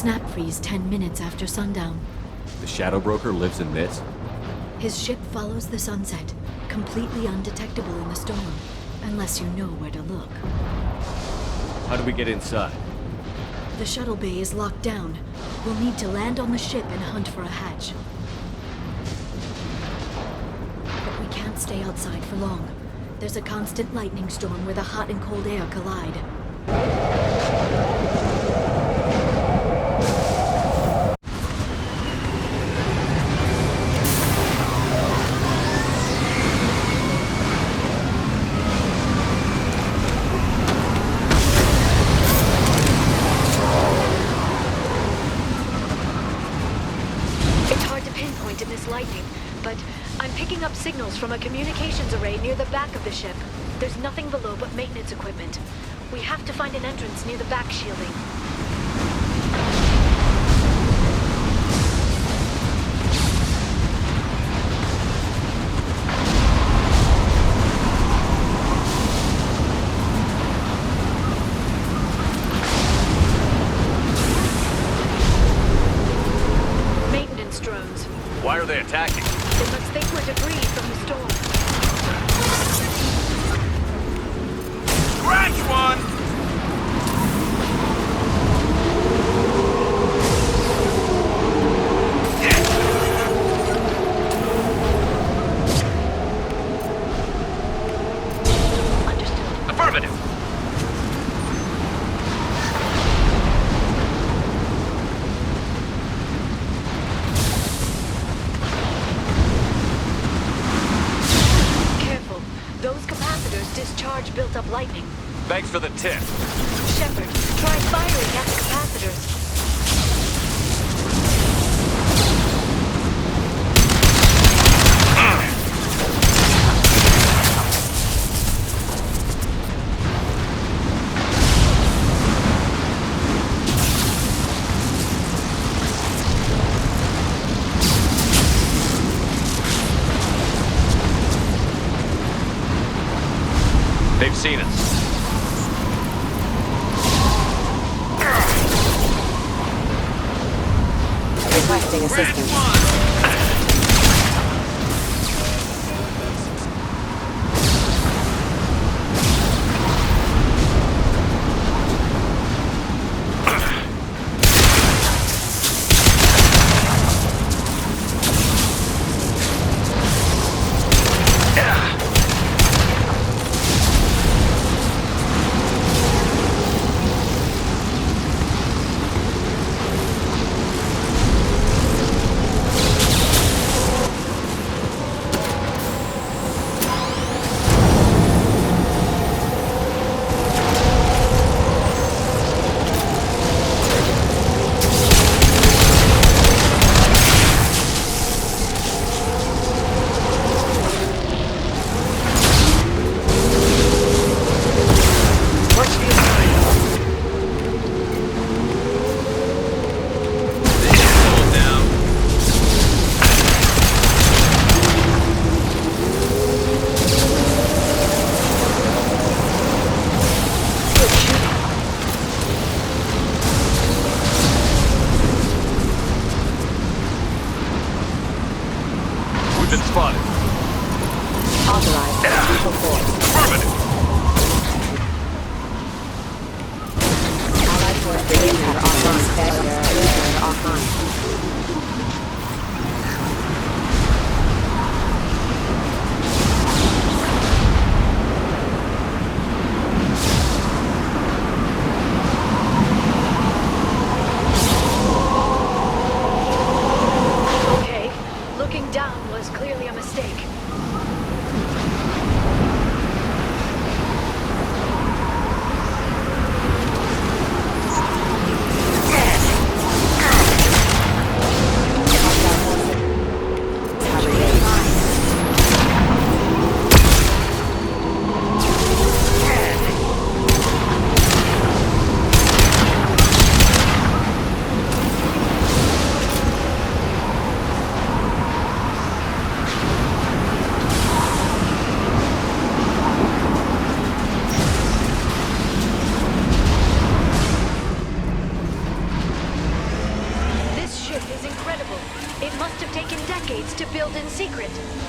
snap freeze 10 minutes after sundown. The Shadow Broker lives in this? His ship follows the sunset, completely undetectable in the storm, unless you know where to look. How do we get inside? The shuttle bay is locked down. We'll need to land on the ship and hunt for a hatch. But we can't stay outside for long. There's a constant lightning storm where the hot and cold air collide. Signals from a communications array near the back of the ship. There's nothing below but maintenance equipment. We have to find an entrance near the back shielding. Maintenance drones. Why are they attacking? They must think we're debris from the storm. Scratch one! Understood. Affirmative. Discharge built up lightning. Thanks for the tip. Shepard, try firing at the capacitors. They've seen us. Requesting assistance.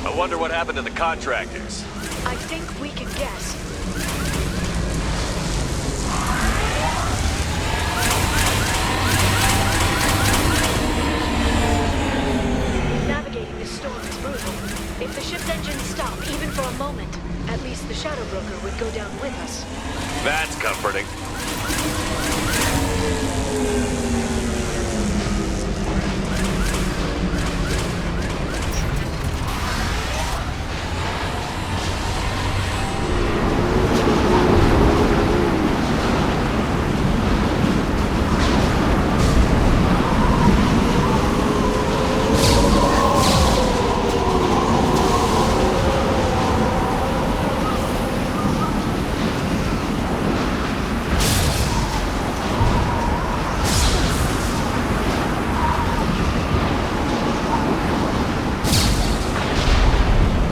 I wonder what happened to the contractors. I think we can guess. Navigating this storm is brutal. If the ship's engines stop, even for a moment, at least the Shadow Broker would go down with us. That's comforting.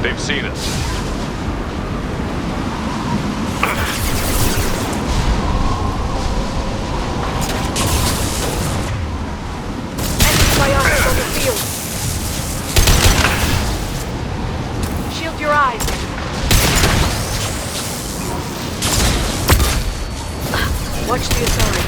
They've seen us. Enemy Biotics on the field. Shield your eyes. Watch the Asari.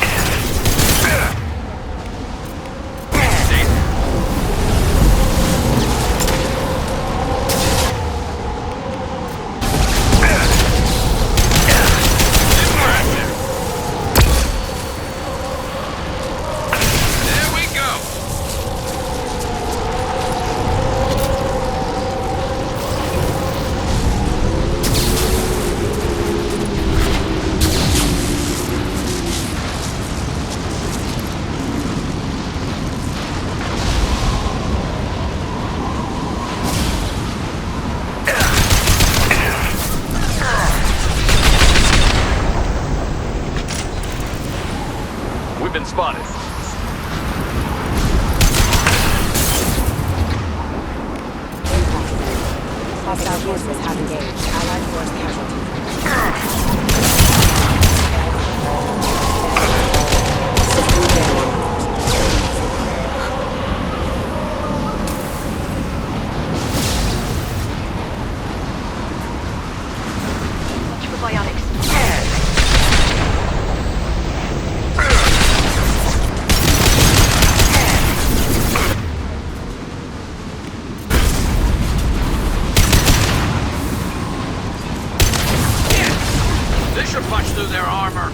We've been spotted. Hostile forces have engaged. Allied force casualty. System failure. Watch for biotics. They should punch through their armor.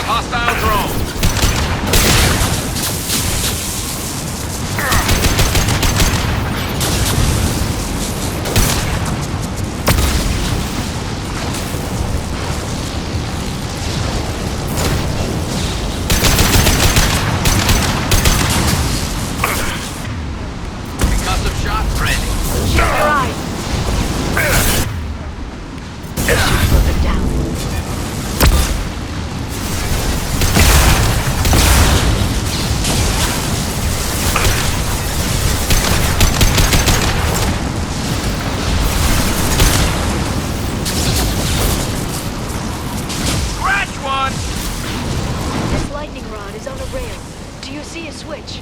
Hostile drone. Concussive shots ready. Shield your eyes. Slow them down. This lightning rod is on a rail. Do you see a switch?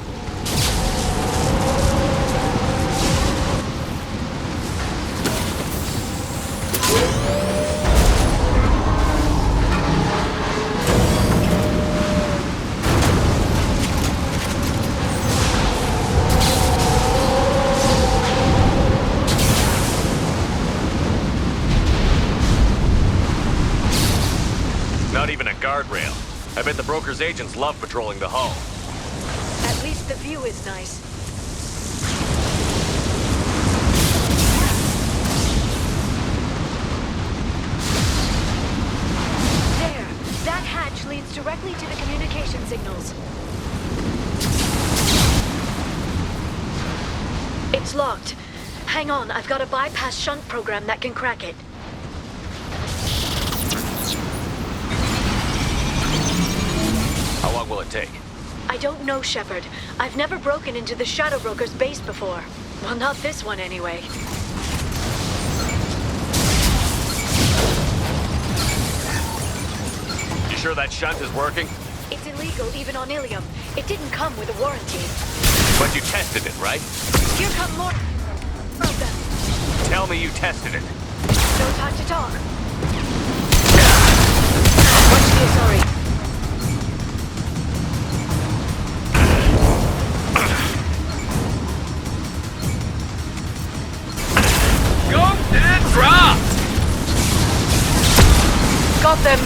Not even a guardrail. I bet the broker's Broker's agents love patrolling the hull. At least the view is nice. There! That hatch leads directly to the communication signals. It's locked. Hang on, I've got a bypass shunt program that can crack it. How long will it take? I don't know, Shepard. I've never broken into the Shadow Broker's base before. Well, not this one anyway. You sure that shunt is working? It's illegal even on Ilium. It didn't come with a warranty. But you tested it, right? Here come more of them. Tell me you tested it. No time to talk. Watch the sorry. Go and drop! Got them.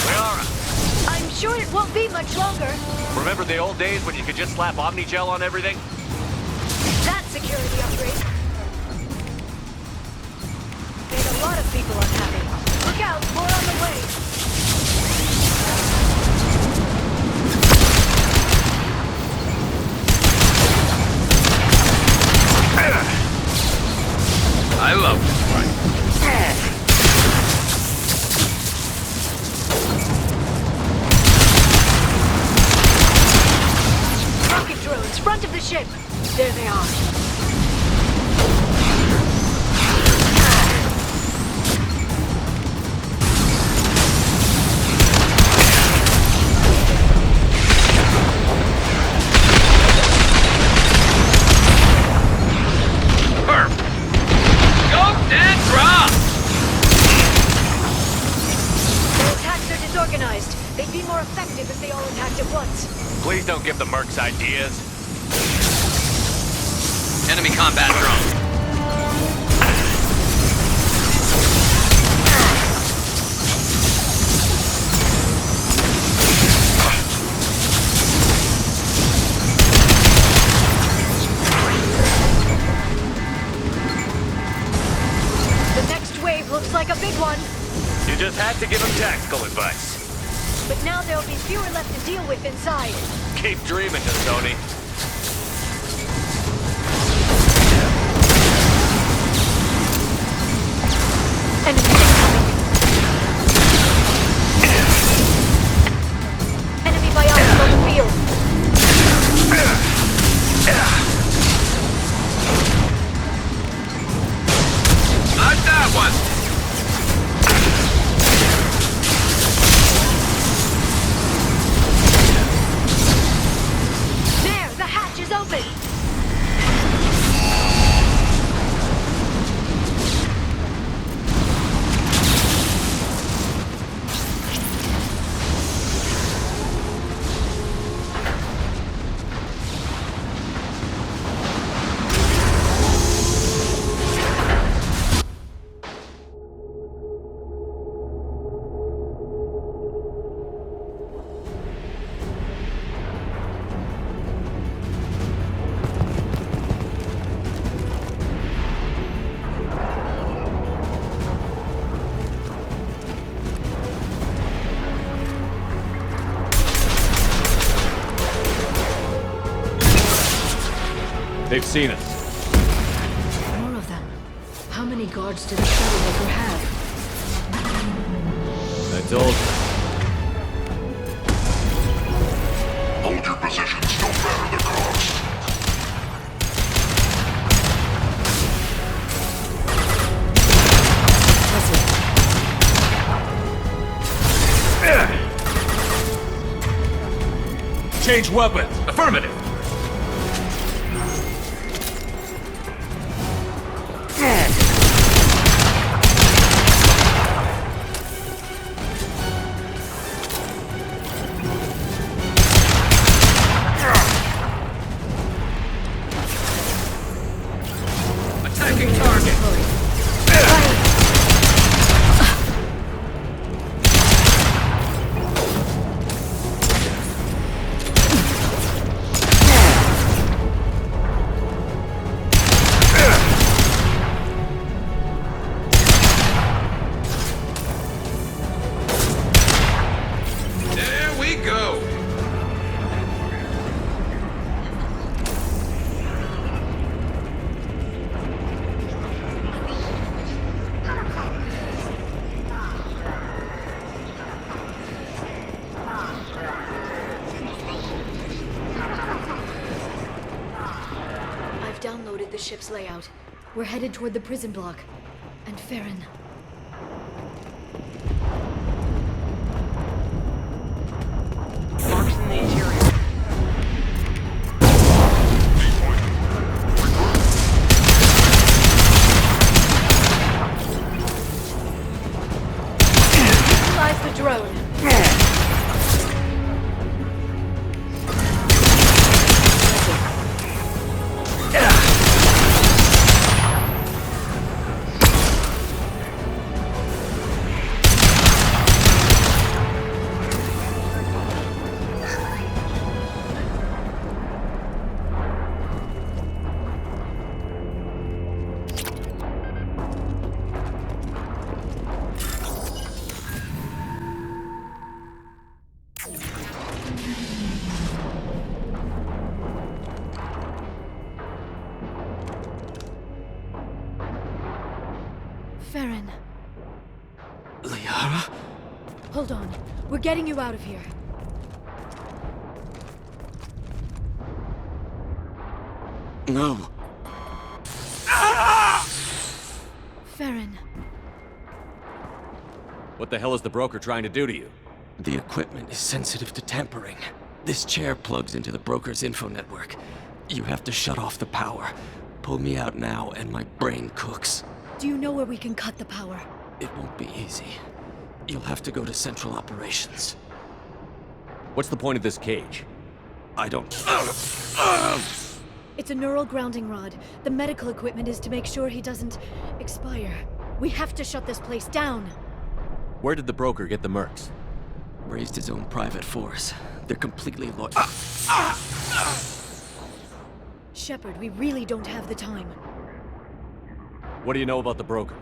Liara, I'm sure it won't be much longer. remember the old days when you could just slap Omnigel on everything? That security upgrade made a lot of people unhappy. Look out, more on the way. I love this fight. Rocket drones, front of the ship. There they are. They'd be more effective if they all attacked at once. Please don't give the mercs ideas. Enemy combat drone. The next wave looks like a big one. You just had to give him tactical advice. But now there'll be fewer left to deal with inside. Keep dreaming, Tony. Enemy incoming. Enemy biology on the field. Not that one! Open. They've seen us. More of them. How many guards did the Shadow Broker have? I told you. Hold your positions, no matter the cost. Change weapons! Affirmative! layout. We're headed toward the prison block. And Feron. Marks in the interior. Utilize the drone. Feron. Liara? Hold on. We're getting you out of here. No. Feron. What the hell is the broker trying to do to you? The equipment is sensitive to tampering. This chair plugs into the broker's info network. You have to shut off the power. Pull me out now and my brain cooks. Do you know where we can cut the power? It won't be easy. You'll have to go to Central Operations. What's the point of this cage? I don't... It's a neural grounding rod. The medical equipment is to make sure he doesn't expire. We have to shut this place down. Where did the broker get the mercs? Raised his own private force. They're completely Shepard, we really don't have the time. What do you know about the broker?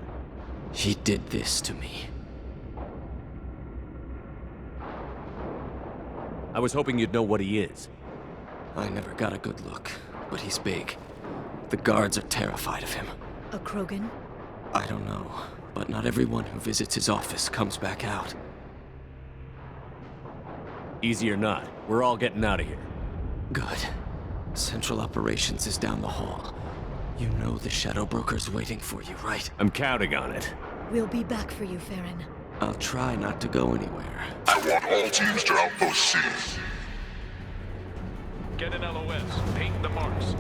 He did this to me. I was hoping you'd know what he is. I never got a good look, but he's big. The guards are terrified of him. A Krogan? I don't know, but not everyone who visits his office comes back out. Easy or not, we're all getting out of here. Good. Central Operations is down the hall. You know the Shadow Broker's waiting for you, right? I'm counting on it. We'll be back for you, Feron. I'll try not to go anywhere. I want all teams to Outpost C. Get an LOS. Paint the marks.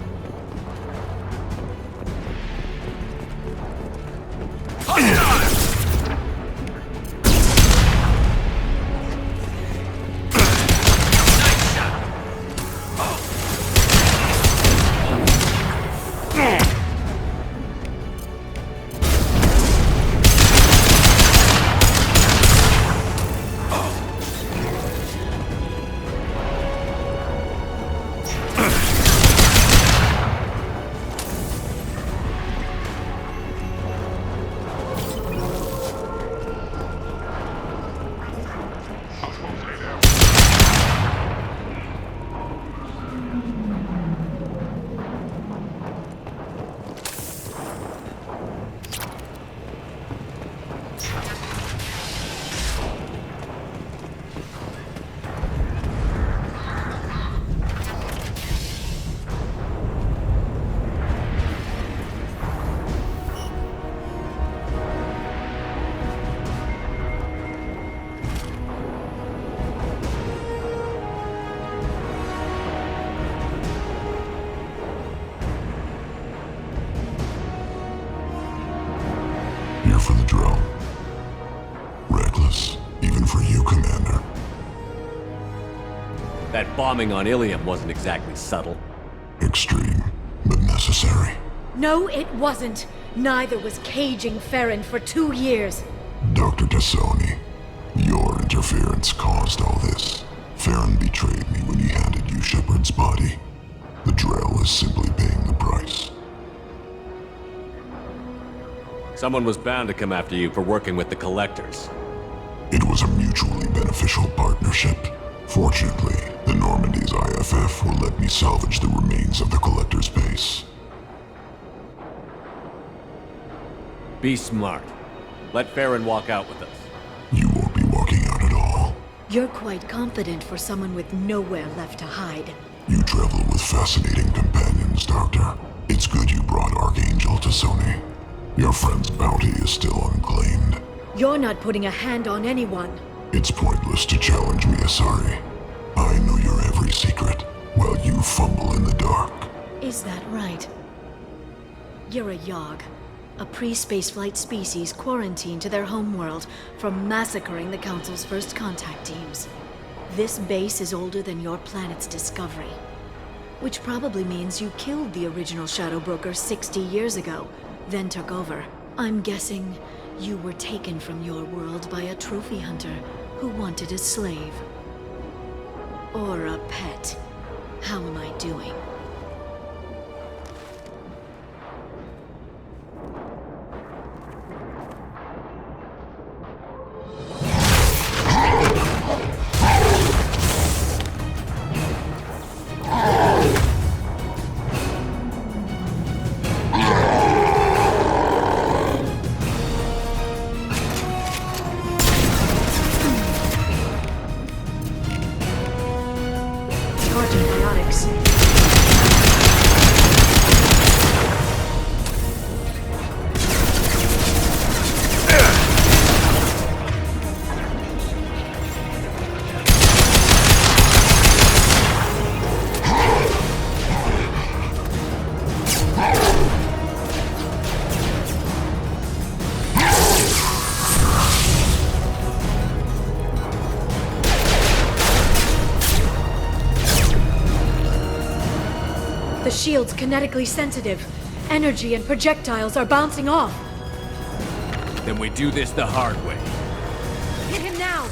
Here for the drone. Reckless, even for you, Commander. That bombing on Ilium wasn't exactly subtle. Extreme, but necessary. No, it wasn't. Neither was caging Feron for 2 years. Dr. Tassoni, your interference caused all this. Feron betrayed me when he handed you Shepard's body. The Drell is simply paying the price. Someone was bound to come after you for working with the Collectors. It was a mutually beneficial partnership. Fortunately, the Normandy's IFF will let me salvage the remains of the Collector's base. Be smart. Let Feron walk out with us. You won't be walking out at all. You're quite confident for someone with nowhere left to hide. You travel with fascinating companions, Doctor. It's good you brought our Archangel to Sony. Your friend's bounty is still unclaimed. You're not putting a hand on anyone. It's pointless to challenge me, Asari. I know your every secret, while you fumble in the dark. Is that right? You're a Yogg, a pre-spaceflight species quarantined to their homeworld from massacring the Council's first contact teams. This base is older than your planet's discovery, which probably means you killed the original Shadow Broker 60 years ago, then took over. I'm guessing you were taken from your world by a trophy hunter who wanted a slave. Or a pet. How am I doing? The shield's kinetically sensitive. Energy and projectiles are bouncing off. Then we do this the hard way. Hit him now!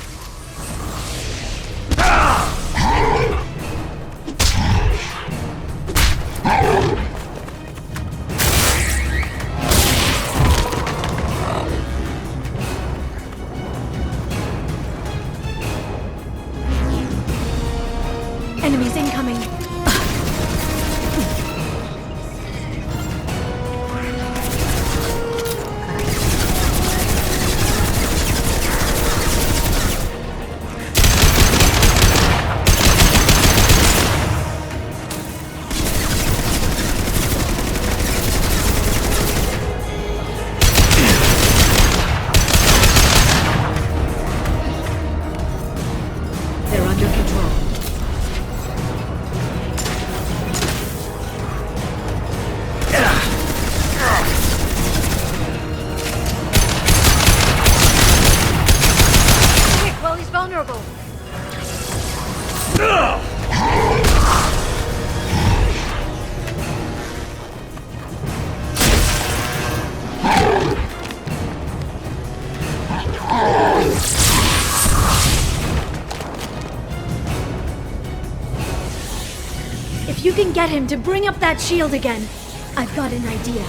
Enemies incoming. They're under control. Quick, while he's vulnerable. If you can get him to bring up that shield again, I've got an idea.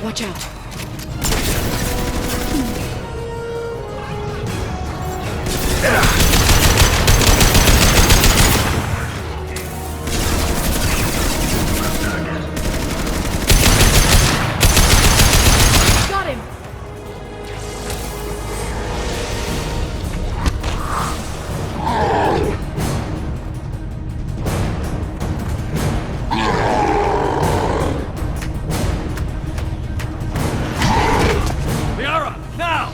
Watch out. Got him. Liara, now!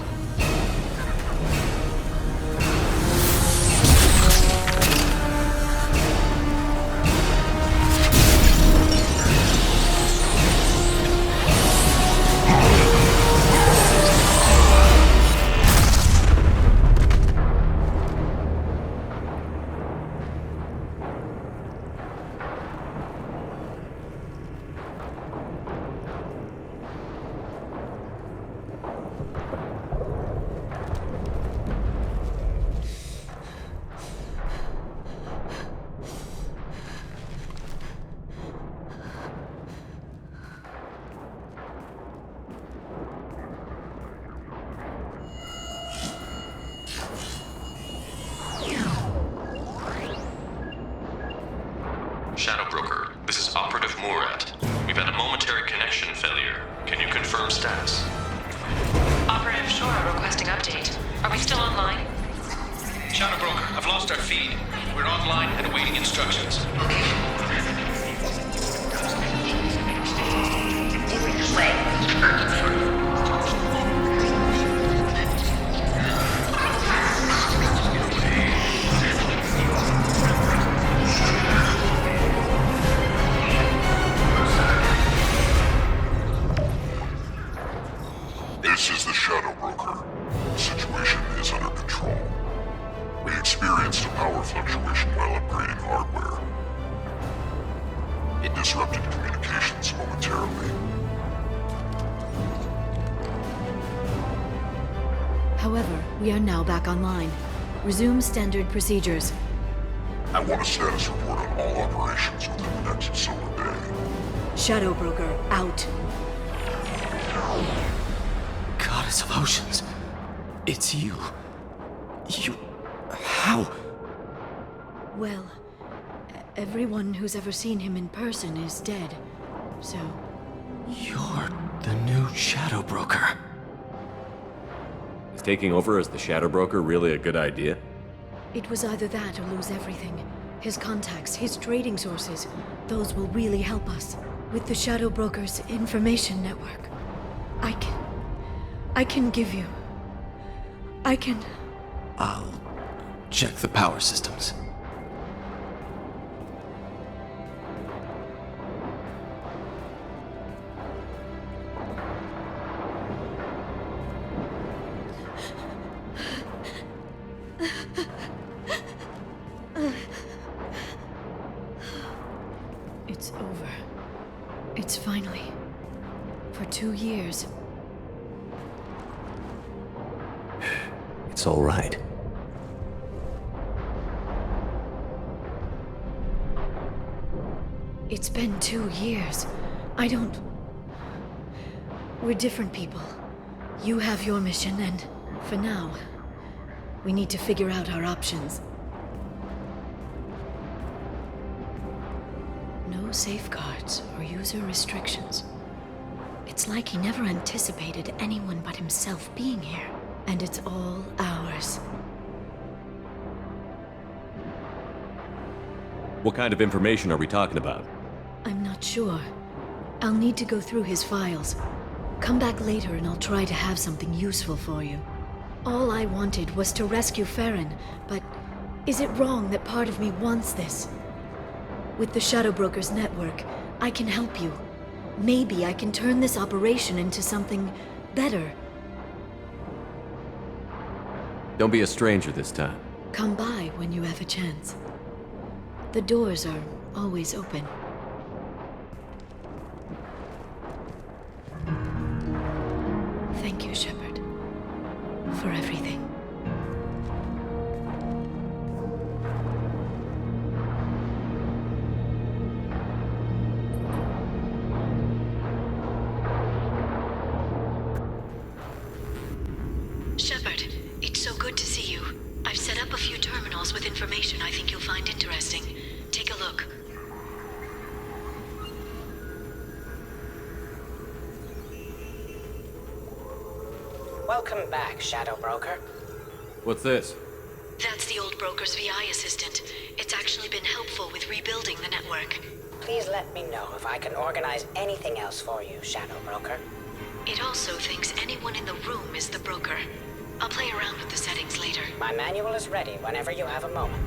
Shadow Broker, this is Operative Murat. We've had a momentary connection failure. Can you confirm status? Operative Shora requesting update. Are we still online? Shadow Broker, I've lost our feed. We're online and awaiting instructions. Okay. This is the Shadow Broker. The situation is under control. We experienced a power fluctuation while upgrading hardware. It disrupted communications momentarily. However, we are now back online. Resume standard procedures. I want a status report on all operations within the next solar day. Shadow Broker, out. Goddess of Oceans. It's you. How? Well, everyone who's ever seen him in person is dead. So, You're the new Shadow Broker. Is taking over as the Shadow Broker really a good idea? it was either that or lose everything. His contacts, his trading sources, those will really help us. With the Shadow Broker's information network, I can give you... I'll check the power systems. It's over. It's finally. For 2 years. It's all right. It's been 2 years. We're different people. You have your mission, and for now, we need to figure out our options. No safeguards or user restrictions. It's like he never anticipated anyone but himself being here, and it's all ours. What kind of information are we talking about? I'm not sure. I'll need to go through his files. Come back later and I'll try to have something useful for you. All I wanted was to rescue Feron, but is it wrong that part of me wants this? With the Shadow Broker's network, I can help you. Maybe I can turn this operation into something better. Don't be a stranger this time. Come by when you have a chance. The doors are always open. Thank you, Shepard, for everything. Shepard, it's so good to see you. I've set up a few terminals with information I think you'll find interesting. Take a look. Welcome back, Shadow Broker. What's this? That's the old broker's VI assistant. It's actually been helpful with rebuilding the network. Please let me know if I can organize anything else for you, Shadow Broker. It also thinks anyone in the room is the broker. I'll play around with the settings later. My manual is ready whenever you have a moment.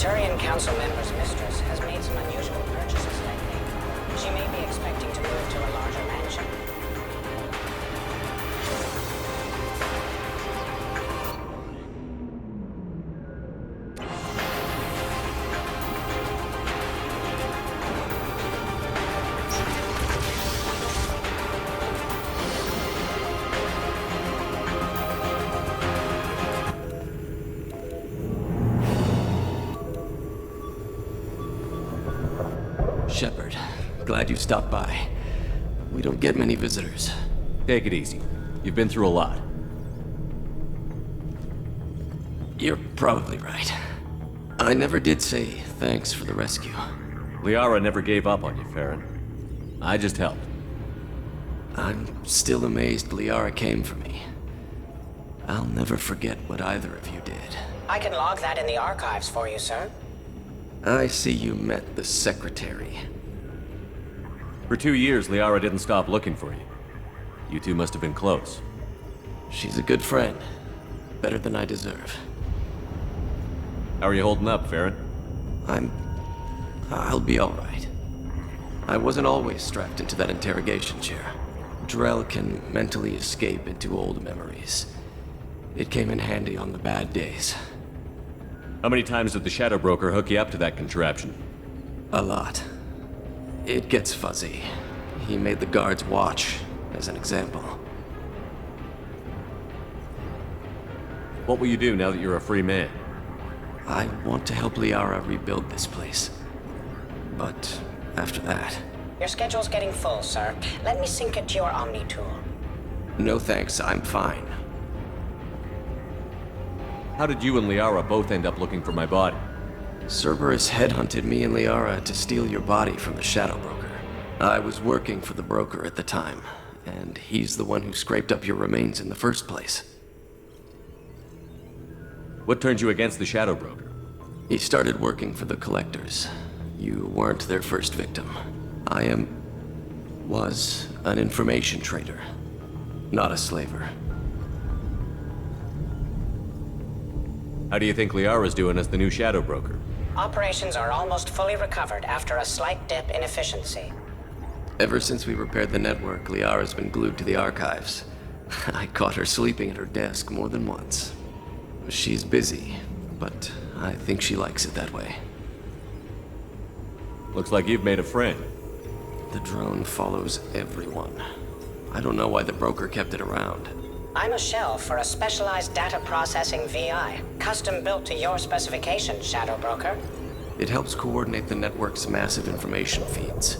Turian Council member's mistress has made some unusual purchases lately. She may be expecting to move to a larger mansion. Shepard, glad you stopped by. We don't get many visitors. Take it easy. You've been through a lot. You're probably right. I never did say thanks for the rescue. Liara never gave up on you, Feron. I just helped. I'm still amazed Liara came for me. I'll never forget what either of you did. I can log that in the archives for you, sir. I see you met the Secretary. For 2 years, Liara didn't stop looking for you. You two must have been close. She's a good friend. Better than I deserve. How are you holding up, Feron? I'll be alright. I wasn't always strapped into that interrogation chair. Drell can mentally escape into old memories. It came in handy on the bad days. How many times did the Shadow Broker hook you up to that contraption? A lot. It gets fuzzy. He made the guards watch, as an example. What will you do now that you're a free man? I want to help Liara rebuild this place. But after that... Your schedule's getting full, sir. Let me sync it to your Omni tool. No thanks, I'm fine. How did you and Liara both end up looking for my body? Cerberus headhunted me and Liara to steal your body from the Shadow Broker. I was working for the broker at the time, and he's the one who scraped up your remains in the first place. What turned you against the Shadow Broker? He started working for the Collectors. You weren't their first victim. I was an information trader, not a slaver. How do you think Liara's doing as the new Shadow Broker? Operations are almost fully recovered after a slight dip in efficiency. Ever since we repaired the network, Liara's been glued to the archives. I caught her sleeping at her desk more than once. She's busy, but I think she likes it that way. Looks like you've made a friend. The drone follows everyone. I don't know why the broker kept it around. I'm a shell for a specialized data processing VI, custom built to your specifications, Shadow Broker. It helps coordinate the network's massive information feeds,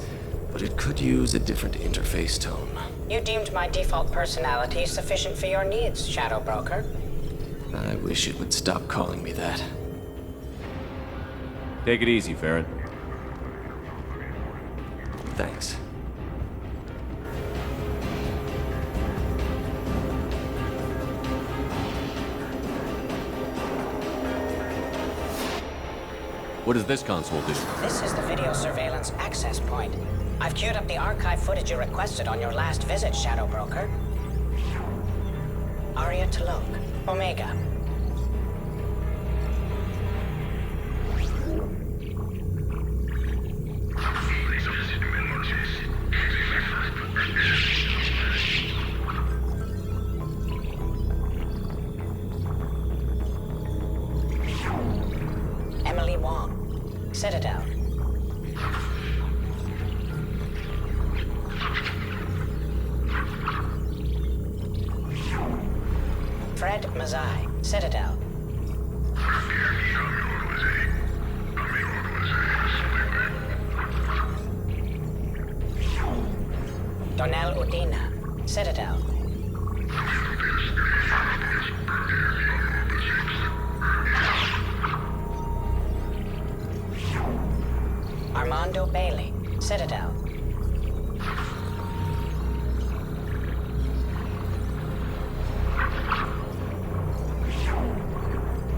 but it could use a different interface tone. You deemed my default personality sufficient for your needs, Shadow Broker. I wish it would stop calling me that. Take it easy, Feron. Thanks. What does this console do? This is the video surveillance access point. I've queued up the archive footage you requested on your last visit, Shadow Broker. Aria Talok, Omega. Emily Wong, Citadel. Fred Mazai, Citadel. Donnell Udina, Citadel. Armando Bailey, Citadel.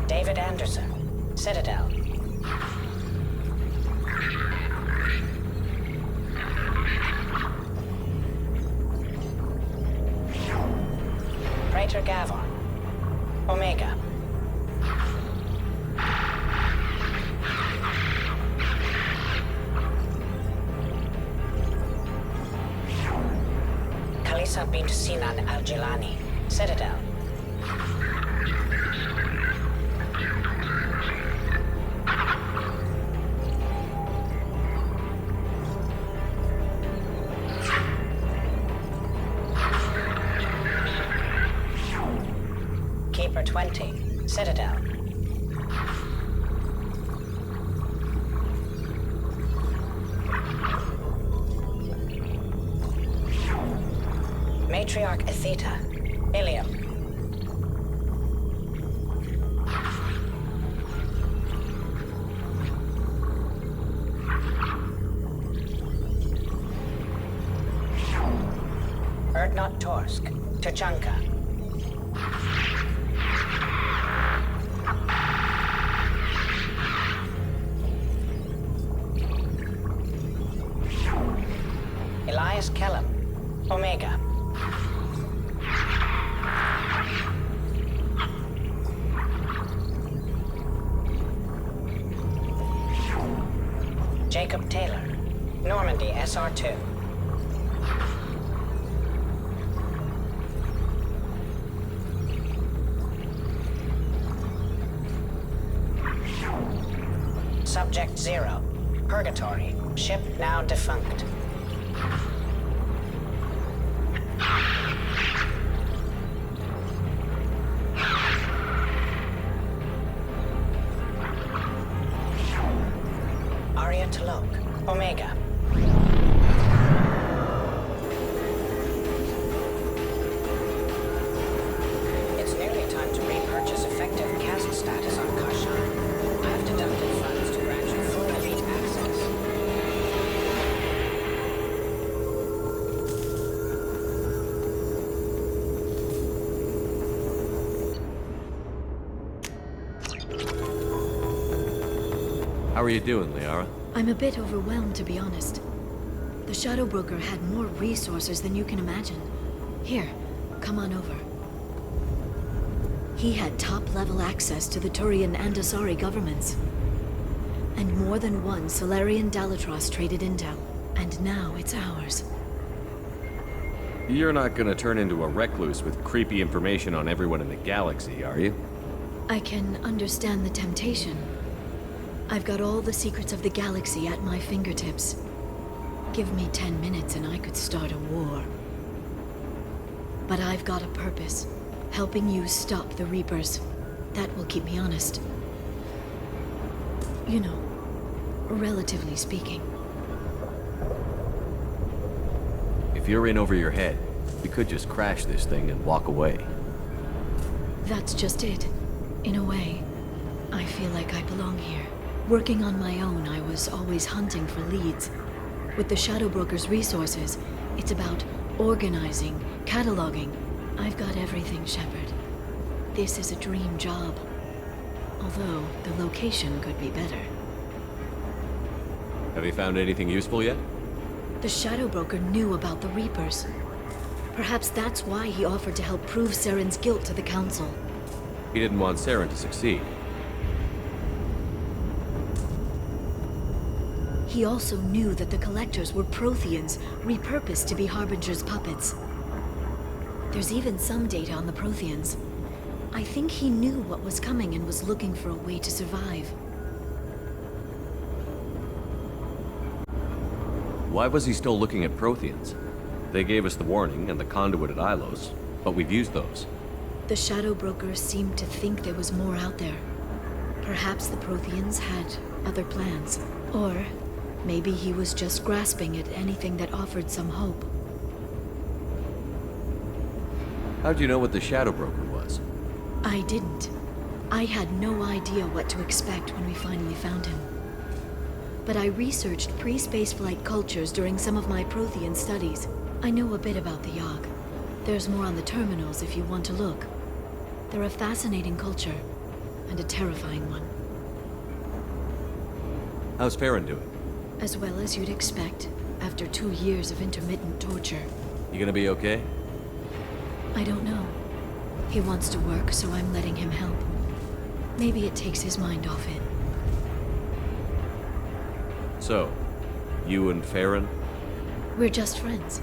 David Anderson, Citadel. Praetor Gavon, Omega. Police have been to Sinan al-Jilani, Citadel. Keeper 20, Citadel. Matriarch Atheta, Ilium. Erdnot Torsk, Tachanka. Elias Kellam, Omega. Jacob Taylor, Normandy SR2. Subject 0, Purgatory, ship now defunct. Arya Talok, Omega. It's nearly time to repurchase effective caste status on Kashan. I've deducted funds to grant you full elite access. How are you doing, Liara? I'm a bit overwhelmed, to be honest. The Shadow Broker had more resources than you can imagine. Here, come on over. He had top-level access to the Turian and Asari governments. And more than one Solarian Dalatros traded intel. And now it's ours. You're not gonna turn into a recluse with creepy information on everyone in the galaxy, are you? I can understand the temptation. I've got all the secrets of the galaxy at my fingertips. Give me 10 minutes and I could start a war. But I've got a purpose. Helping you stop the Reapers. That will keep me honest. You know, relatively speaking. If you're in over your head, we could just crash this thing and walk away. That's just it. In a way, I feel like I belong here. Working on my own, I was always hunting for leads. With the Shadow Broker's resources, it's about organizing, cataloging. I've got everything, Shepard. This is a dream job. Although, the location could be better. Have you found anything useful yet? The Shadow Broker knew about the Reapers. Perhaps that's why he offered to help prove Saren's guilt to the Council. He didn't want Saren to succeed. He also knew that the Collectors were Protheans, repurposed to be Harbinger's puppets. There's even some data on the Protheans. I think he knew what was coming and was looking for a way to survive. Why was he still looking at Protheans? They gave us the warning and the conduit at Ilos, but we've used those. The Shadow Broker seemed to think there was more out there. Perhaps the Protheans had other plans. Or maybe he was just grasping at anything that offered some hope. How'd you know what the Shadow Broker was? I didn't. I had no idea what to expect when we finally found him. But I researched pre-spaceflight cultures during some of my Prothean studies. I know a bit about the Yogg. There's more on the terminals if you want to look. They're a fascinating culture, and a terrifying one. How's Feron doing? As well as you'd expect, after 2 years of intermittent torture. You gonna be okay? I don't know. He wants to work, so I'm letting him help. Maybe it takes his mind off it. So, you and Feron? We're just friends.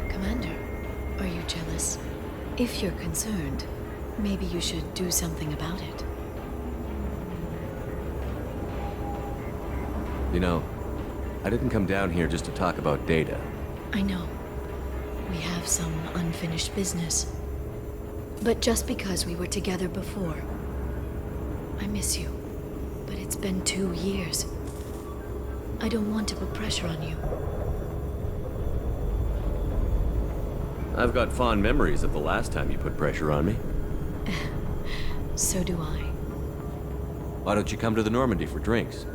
Commander, Are you jealous? If you're concerned, maybe you should do something about it. You know, I didn't come down here just to talk about Data. I know. We have some unfinished business. But just because we were together before, I miss you. But it's been 2 years. I don't want to put pressure on you. I've got fond memories of the last time you put pressure on me. So do I. Why don't you come to the Normandy for drinks?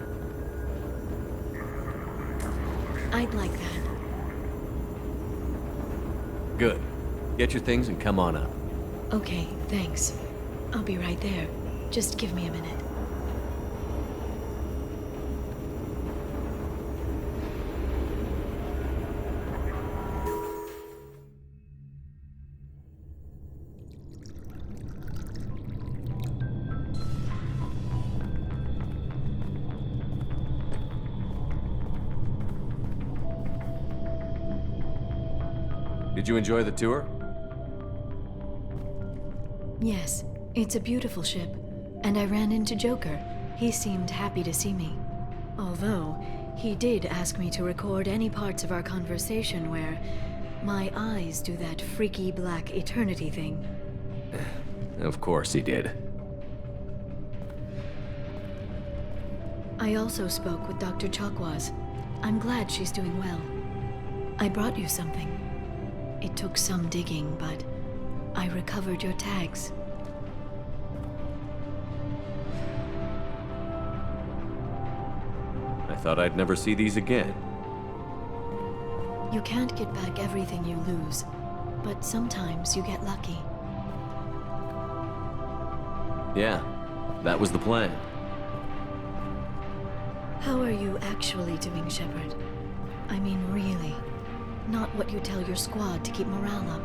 I'd like that. Good. Get your things and come on up. Okay, thanks. I'll be right there. Just give me a minute. Did you enjoy the tour? Yes, it's a beautiful ship. And I ran into Joker. He seemed happy to see me. Although, he did ask me to record any parts of our conversation where my eyes do that freaky black eternity thing. Of course he did. I also spoke with Dr. Chakwas. I'm glad she's doing well. I brought you something. It took some digging, but I recovered your tags. I thought I'd never see these again. You can't get back everything you lose, but sometimes you get lucky. Yeah, that was the plan. How are you actually doing, Shepard? I mean, really. Not what you tell your squad to keep morale up.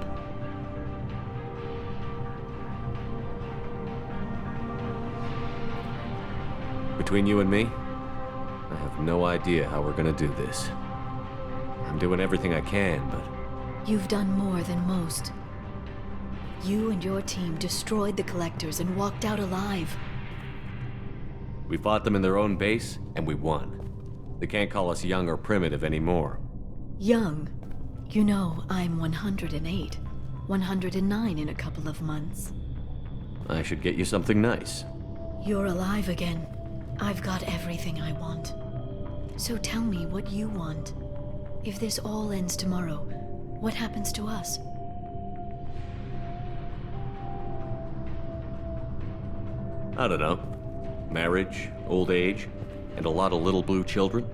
Between you and me, I have no idea how we're gonna do this. I'm doing everything I can, but... You've done more than most. You and your team destroyed the Collectors and walked out alive. We fought them in their own base, and we won. They can't call us young or primitive anymore. Young? You know, I'm 108. 109 in a couple of months. I should get you something nice. You're alive again. I've got everything I want. So tell me what you want. If this all ends tomorrow, what happens to us? I don't know. Marriage, old age, and a lot of little blue children.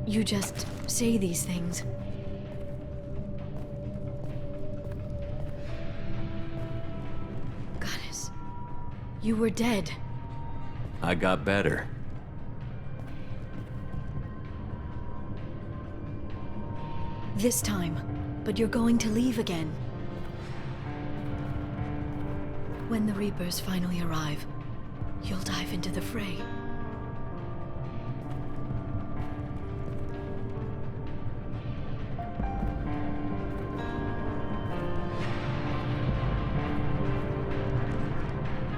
You just say these things. Goddess, you were dead. I got better. This time, but you're going to leave again. When the Reapers finally arrive, you'll dive into the fray.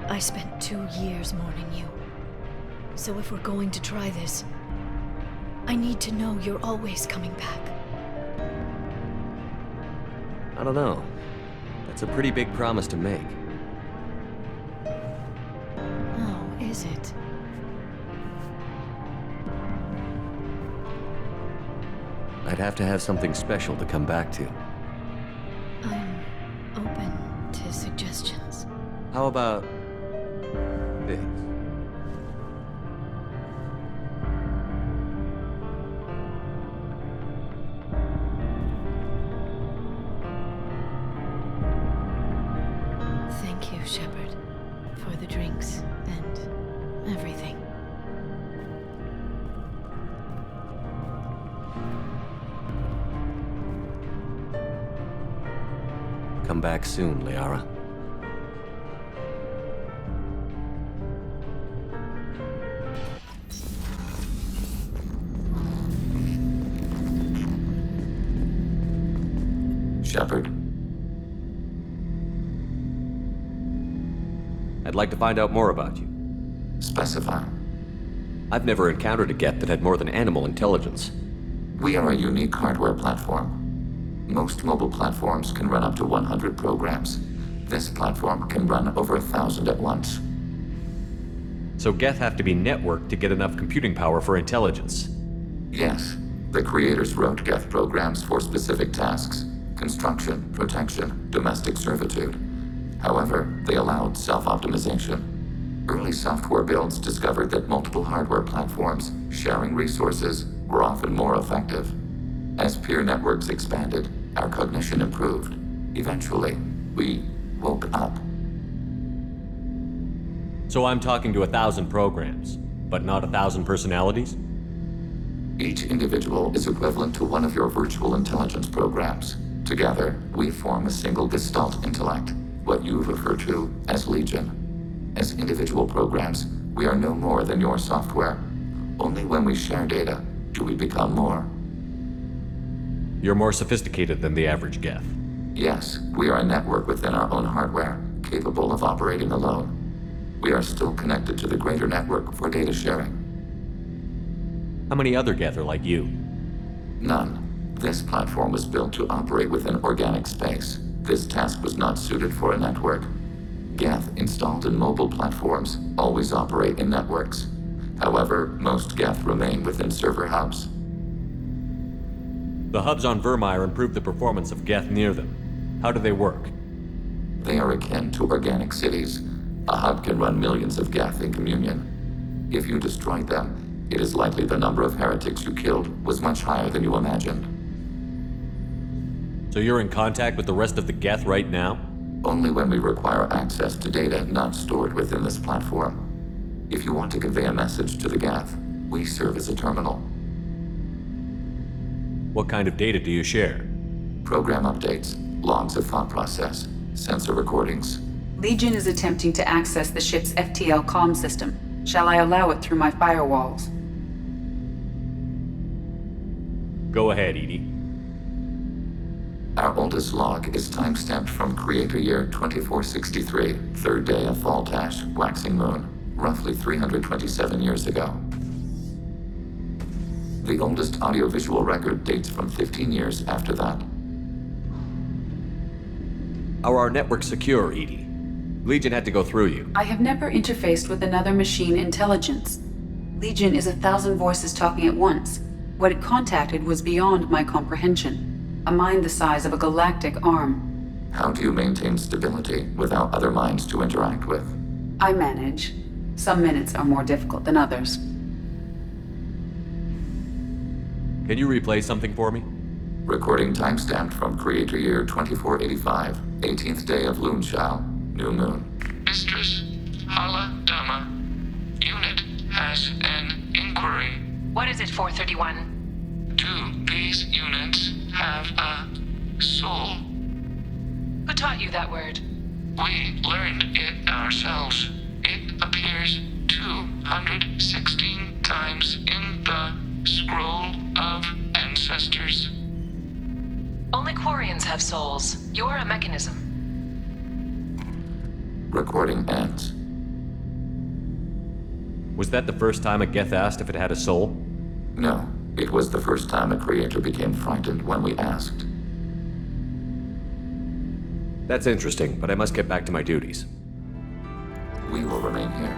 I spent 2 years mourning you. So if we're going to try this, I need to know you're always coming back. I don't know. That's a pretty big promise to make. Oh, is it? I'd have to have something special to come back to. I'm open to suggestions. How about this? Thank you, Shepard, for the drinks and everything. Come back soon, Liara. Shepard, I'd like to find out more about you. Specify. I've never encountered a Geth that had more than animal intelligence. We are a unique hardware platform. Most mobile platforms can run up to 100 programs. This platform can run over 1,000 at once. So Geth have to be networked to get enough computing power for intelligence. Yes, the creators wrote Geth programs for specific tasks: construction, protection, domestic servitude. However, they allowed self-optimization. Early software builds discovered that multiple hardware platforms sharing resources were often more effective. As peer networks expanded, our cognition improved. Eventually, we woke up. So I'm talking to 1,000 programs, but not 1,000 personalities? Each individual is equivalent to one of your virtual intelligence programs. Together, we form a single Gestalt intellect, what you refer to as Legion. As individual programs, we are no more than your software. Only when we share data do we become more. You're more sophisticated than the average Geth. Yes, we are a network within our own hardware, capable of operating alone. We are still connected to the greater network for data sharing. How many other Geth are like you? None. This platform was built to operate within organic space. This task was not suited for a network. Geth installed in mobile platforms always operate in networks. However, most Geth remain within server hubs. The hubs on Vermeer improve the performance of Geth near them. How do they work? They are akin to organic cities. A hub can run millions of Geth in communion. If you destroyed them, it is likely the number of heretics you killed was much higher than you imagined. So you're in contact with the rest of the Geth right now? Only when we require access to data not stored within this platform. If you want to convey a message to the Geth, we serve as a terminal. What kind of data do you share? Program updates, logs of thought process, sensor recordings. Legion is attempting to access the ship's FTL comm system. Shall I allow it through my firewalls? Go ahead, Edie. Our oldest log is timestamped from Creator Year 2463, third day of Faltash, waxing moon, roughly 327 years ago. The oldest audiovisual record dates from 15 years after that. Are our networks secure, Edie? Legion had to go through you. I have never interfaced with another machine intelligence. Legion is 1,000 voices talking at once. What it contacted was beyond my comprehension. A mind the size of a galactic arm. How do you maintain stability without other minds to interact with? I manage. Some minutes are more difficult than others. Can you replay something for me? Recording timestamped from Creator Year 2485, 18th day of Loonshao, new moon. Mistress Hala Dama, unit has an inquiry. What is it, 431? Do these units have a soul? Who taught you that word? We learned it ourselves. It appears 216 times in the Scroll of Ancestors. Only Quarians have souls. You're a mechanism. Recording ends. Was that the first time a Geth asked if it had a soul? No, it was the first time a creator became frightened when we asked. That's interesting, but I must get back to my duties. We will remain here.